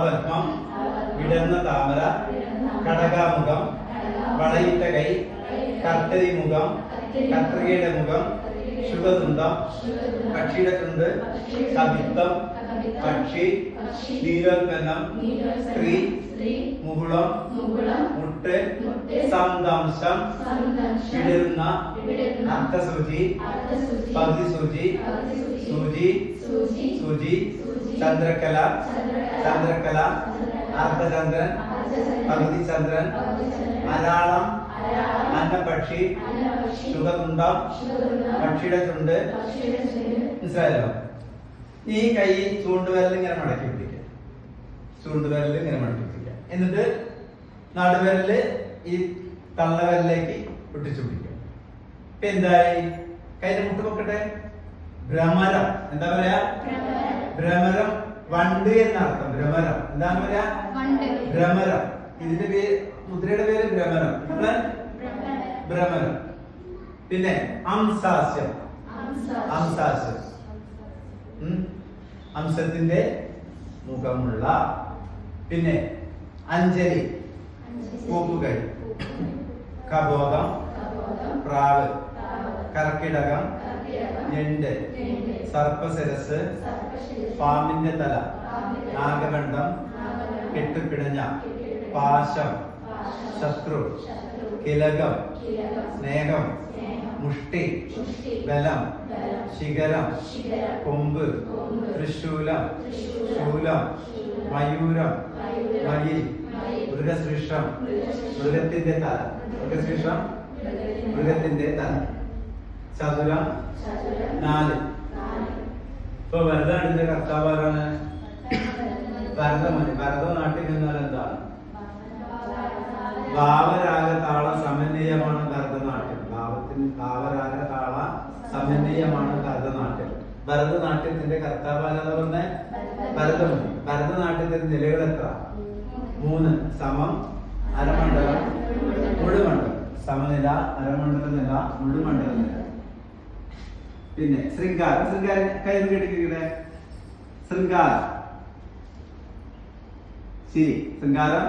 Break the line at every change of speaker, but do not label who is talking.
ഭാവപത്മം, വിടർന്ന താമര, കടകാമുഖം, വളയിട്ട കൈ, കർത്തരി മുഖം, കത്രികയുടെ മുഖം, ശുഭതുണ്ടം, പക്ഷിയുടെ ചുണ്ട്, കവിത്വം, പക്ഷി, നീരോത്പന്നം, സ്ത്രീ, മുകുളം, മുട്ട്, സന്ദംശം, വിടരുന്ന, അർത്ഥസൂചി, പകുതി സൂചി, സൂചി, സൂചി, ചന്ദ്രകല, ചന്ദ്രകല, അർദ്ധചന്ദ്രൻ, പകുതി ചന്ദ്രൻ, അരാളം, അന്നപക്ഷി, ശുഭതുണ്ടം, പക്ഷിയുടെ ചുണ്ട്. മനസ്സിലായല്ലോ? ഈ കൈ ചൂണ്ടുവിരൽ ഇങ്ങനെ മടക്കി പിടിക്കുക, ചൂണ്ടുവിരൽ ഇങ്ങനെ മടക്കി പിടിക്കുക. എന്നിട്ട് നടുവിരല് ഈ തള്ളവിരലിലേക്ക് ഒട്ടിച്ചു പിടിക്കുക. ഇപ്പൊ എന്തായി? കൈയുടെ മുട്ട് പൊക്കട്ടെ. ഭ്രമരം. എന്താ പറയാ? ഭ്രമരം. വണ്ട് എന്നർത്ഥം. ഭ്രമരം. എന്താണ് പറയാ? ഭ്രമരം. ഇതിന്റെ പേര്, മുദ്രയുടെ പേര് ഭ്രമരം. ഭ്രമരം. പിന്നെ അംസാസ്യം. അംസാസ്യം. അംശത്തിന്റെ മുഖമുള്ള. പിന്നെ അഞ്ജലി, കൂപ്പുകൈ. കബോധം, പ്രാവ്. കർക്കിടകം, ഞണ്ട്. സർപ്പശിരസ്, പാമ്പിന്റെ തല. നാഗകണ്ഠം, കെട്ടുപിടഞ്ഞ. പാശം, ശത്രു. കിലകം, സ്നേഹം. മുഷ്ടി, ബലം. ശിഖരം, കൊമ്പ്. തൃശൂലം, ശൂലം. മയൂരം, മയിൽ. മൃഗശീർഷം, മൃഗത്തിന്റെ തല. മൃഗശീർഷം, മൃഗത്തിന്റെ തല. ചതുരം, 4. ഇപ്പൊ ഭരതനാട്യത്തിന്റെ കർത്താവ് ആരാണ്? ഭരതമുനി. ഭരതനാട്യം എന്നാൽ എന്താണ്? ഭാവരാഗ താള സമന്വയമാണ് ഭരതനാട്യം. ഭാവരാഗ താള സമന്വയമാണ് ഭരതനാട്യം. ഭരതനാട്യത്തിന്റെ കർത്താവ് ആരാന്ന് പറഞ്ഞ? ഭരതമുനി. ഭരതനാട്യത്തിന്റെ നിലകൾ എത്ര? 3. സമം, അരമണ്ഡലം, മുഴുമണ്ഡലം. സമനില, അരമണ്ഡല നില, മുഴുമണ്ഡല നില. പിന്നെ ശൃംഗാരം. ശൃംഗാരം കയ്യിൽ കേട്ടിരിക്കട്ടെ. ശൃംഗാരം. ശരി. ശൃംഗാരം